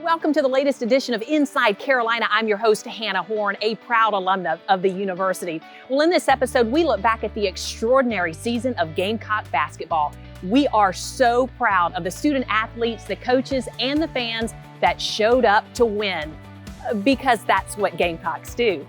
Welcome to the latest edition of Inside Carolina. I'm your host, Hannah Horn, a proud alumna of the university. Well, in this episode, we look back at the extraordinary season of Gamecock basketball. We are so proud of the student athletes, the coaches, and the fans that showed up to win, because that's what Gamecocks do.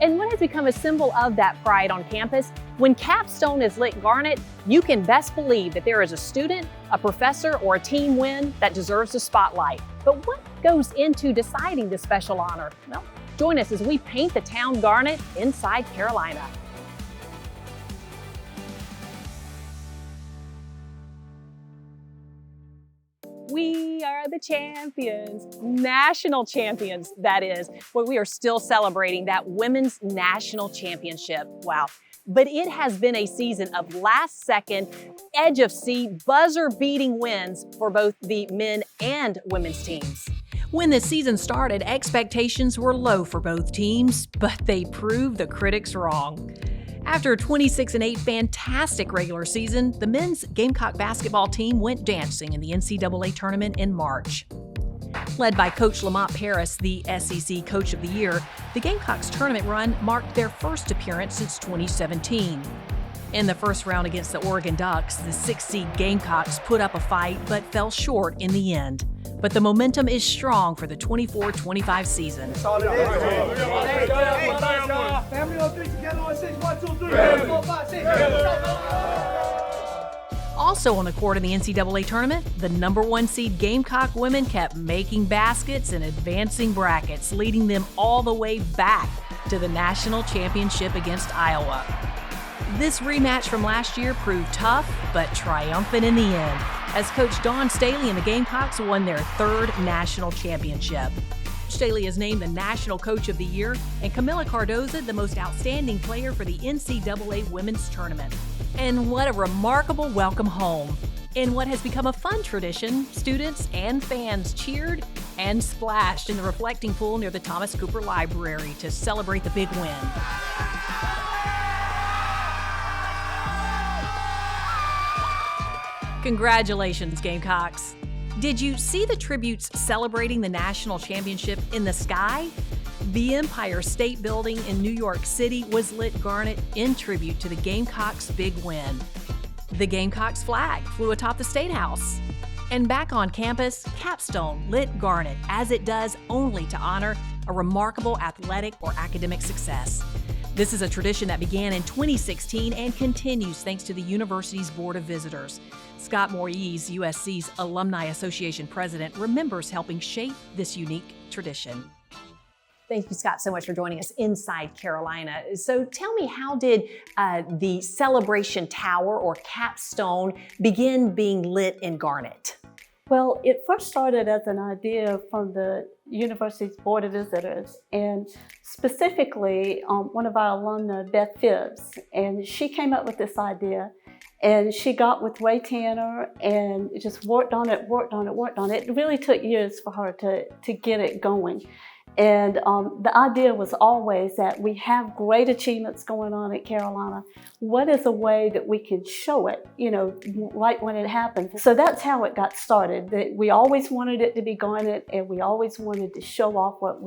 And what has become a symbol of that pride on campus? When Capstone is lit Garnet, you can best believe that there is a student, a professor, or a team win that deserves the spotlight. But what goes into deciding this special honor? Well, join us as we paint the town Garnet inside Carolina. We are the champions, national champions, that is. Well, we are still celebrating that women's national championship. Wow. But it has been a season of last-second, edge-of-seat, buzzer-beating wins for both the men and women's teams. When the season started, expectations were low for both teams, but they proved the critics wrong. After a 26-8 fantastic regular season, the men's Gamecock basketball team went dancing in the NCAA tournament in March. Led by Coach Lamont Paris, the SEC Coach of the Year, the Gamecocks tournament run marked their first appearance since 2017. In the first round against the Oregon Ducks, the 6-seed Gamecocks put up a fight but fell short in the end. But the momentum is strong for the 24-25 season. Also on the court in the NCAA tournament, the number 1 seed Gamecock women kept making baskets and advancing brackets, leading them all the way back to the national championship against Iowa. This rematch from last year proved tough, but triumphant in the end, as Coach Dawn Staley and the Gamecocks won their 3rd national championship. Staley is named the National Coach of the Year, and Camila Cardoza the most outstanding player for the NCAA Women's Tournament. And what a remarkable welcome home. In what has become a fun tradition, students and fans cheered and splashed in the reflecting pool near the Thomas Cooper Library to celebrate the big win. Congratulations, Gamecocks. Did you see the tributes celebrating the national championship in the sky? The Empire State Building in New York City was lit Garnet in tribute to the Gamecocks' big win. The Gamecocks flag flew atop the State House. And back on campus, Capstone lit Garnet, as it does only to honor a remarkable athletic or academic success. This is a tradition that began in 2016 and continues thanks to the university's Board of Visitors. Scott Moyes, USC's Alumni Association president, remembers helping shape this unique tradition. Thank you, Scott, so much for joining us inside Carolina. So tell me, how did the Celebration Tower or Capstone begin being lit in Garnet? Well, it first started as an idea from the university's Board of Visitors, and specifically one of our alumna, Beth Phibbs, and she came up with this idea, and she got with Ray Tanner and just worked on it. It really took years for her to get it going. And the idea was always that we have great achievements going on at Carolina. What is a way that we can show it, right when it happens? So that's how it got started. That we always wanted it to be Garnet, and we always wanted to show off what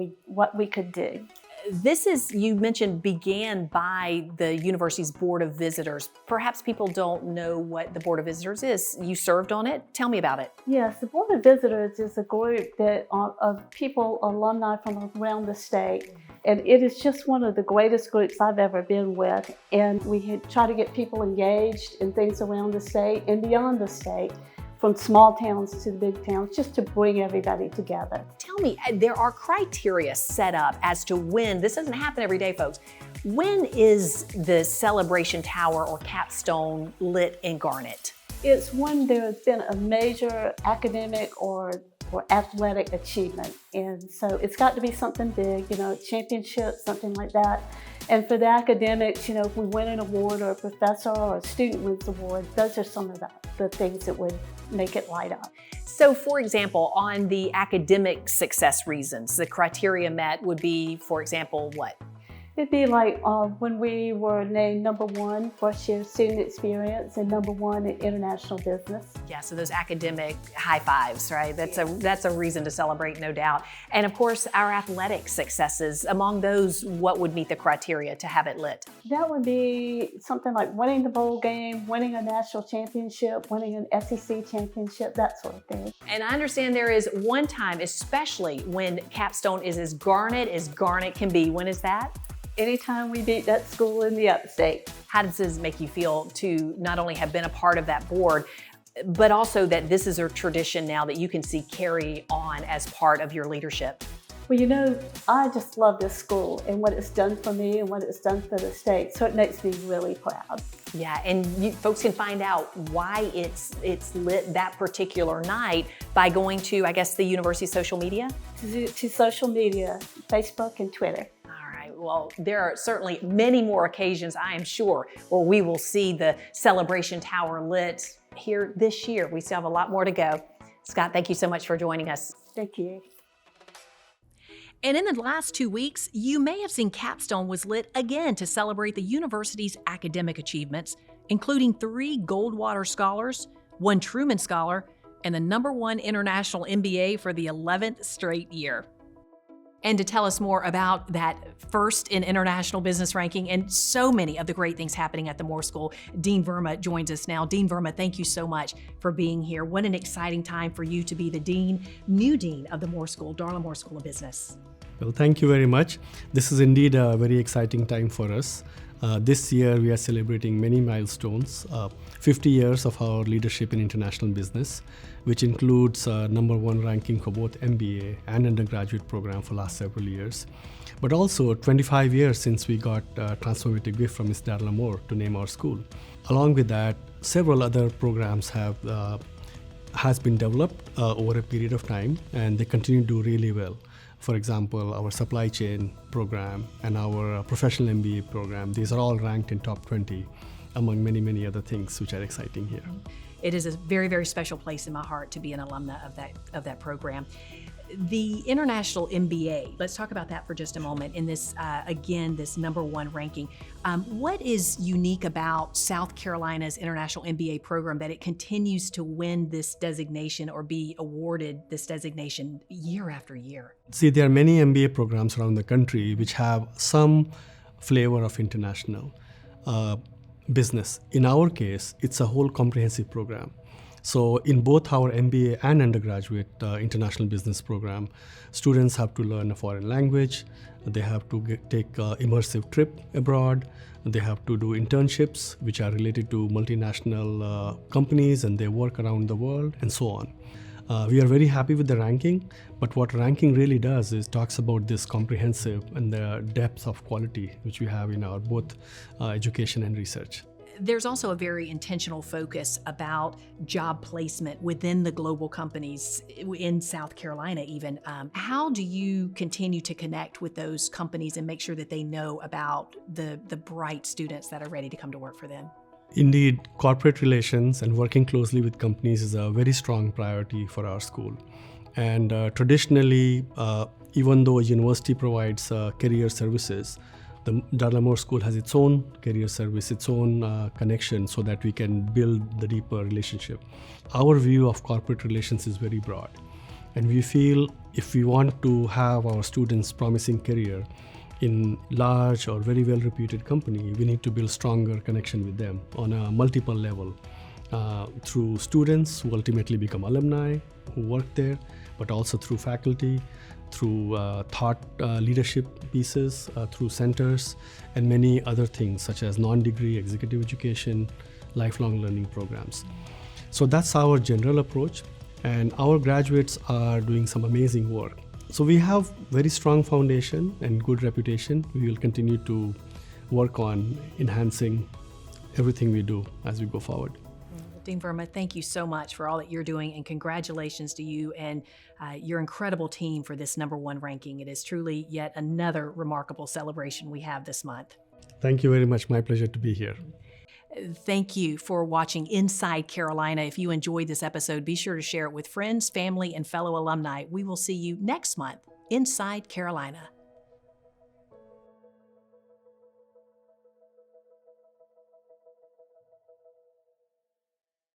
we could do. This is, you mentioned, began by the university's Board of Visitors. Perhaps people don't know what the Board of Visitors is. You served on it. Tell me about it. Yes, the Board of Visitors is a group of people, alumni from around the state. And it is just one of the greatest groups I've ever been with. And we try to get people engaged in things around the state and beyond the state, from small towns to the big towns, just to bring everybody together. Tell me, there are criteria set up as to when, this doesn't happen every day, folks. When is the Celebration Tower or Capstone lit in Garnet? It's when there's been a major academic or athletic achievement. And so it's got to be something big, championship, something like that. And for the academics, if we win an award, or a professor or a student wins an award, those are some of the things that would make it light up. So for example, on the academic success reasons, the criteria met would be, for example, what? It'd be like when we were named #1 first year student experience and #1 in international business. Yeah, so those academic high fives, right? That's a reason to celebrate, no doubt. And of course, our athletic successes. Among those, what would meet the criteria to have it lit? That would be something like winning the bowl game, winning a national championship, winning an SEC championship, that sort of thing. And I understand there is one time, especially when Capstone is as Garnet can be. When is that? Anytime we beat that school in the upstate. How does this make you feel to not only have been a part of that board, but also that this is a tradition now that you can see carry on as part of your leadership? Well, you know, I just love this school and what it's done for me and what it's done for the state, so it makes me really proud. Yeah, and folks can find out why it's lit that particular night by going to, I guess, the university's social media? To social media, Facebook and Twitter. Well, there are certainly many more occasions, I am sure, where we will see the celebration tower lit here this year. We still have a lot more to go. Scott, thank you so much for joining us. Thank you. And in the last 2 weeks, you may have seen Capstone was lit again to celebrate the university's academic achievements, including 3 Goldwater Scholars, 1 Truman Scholar, and the #1 international MBA for the 11th straight year. And to tell us more about that first in international business ranking and so many of the great things happening at the Moore School, Dean Verma joins us now. Dean Verma, thank you so much for being here. What an exciting time for you to be the new dean of the Moore School, Darla Moore School of Business. Well, thank you very much. This is indeed a very exciting time for us. This year, we are celebrating many milestones, 50 years of our leadership in international business, which includes #1 ranking for both MBA and undergraduate program for last several years, but also 25 years since we got a transformative gift from Ms. Darla Moore to name our school. Along with that, several other programs has been developed over a period of time, and they continue to do really well. For example, our supply chain program and our professional MBA program, these are all ranked in top 20 among many, many other things which are exciting here. It is a very, very special place in my heart to be an alumna of that program. The International MBA, let's talk about that for just a moment. In this, again, this #1 ranking, what is unique about South Carolina's International MBA program that it continues to win this designation or be awarded this designation year after year? See, there are many MBA programs around the country which have some flavor of international business. In our case, it's a whole comprehensive program. So in both our MBA and undergraduate international business program, students have to learn a foreign language, they have to take an immersive trip abroad, they have to do internships which are related to multinational companies and they work around the world and so on. We are very happy with the ranking, but what ranking really does is talks about this comprehensive and the depth of quality which we have in our both education and research. There's also a very intentional focus about job placement within the global companies in South Carolina even. How do you continue to connect with those companies and make sure that they know about the bright students that are ready to come to work for them? Indeed, corporate relations and working closely with companies is a very strong priority for our school. And traditionally, even though a university provides career services, the Darla Moore School has its own career service, its own connection so that we can build the deeper relationship. Our view of corporate relations is very broad. And we feel if we want to have our students' promising career in large or very well-reputed company, we need to build stronger connection with them on a multiple level through students who ultimately become alumni who work there, but also through faculty, through thought leadership pieces, through centers, and many other things such as non-degree executive education, lifelong learning programs. So that's our general approach, and our graduates are doing some amazing work. So we have very strong foundation and good reputation. We will continue to work on enhancing everything we do as we go forward. Dean Verma, thank you so much for all that you're doing, and congratulations to you and your incredible team for this #1 ranking. It is truly yet another remarkable celebration we have this month. Thank you very much. My pleasure to be here. Thank you for watching Inside Carolina. If you enjoyed this episode, be sure to share it with friends, family, and fellow alumni. We will see you next month, Inside Carolina.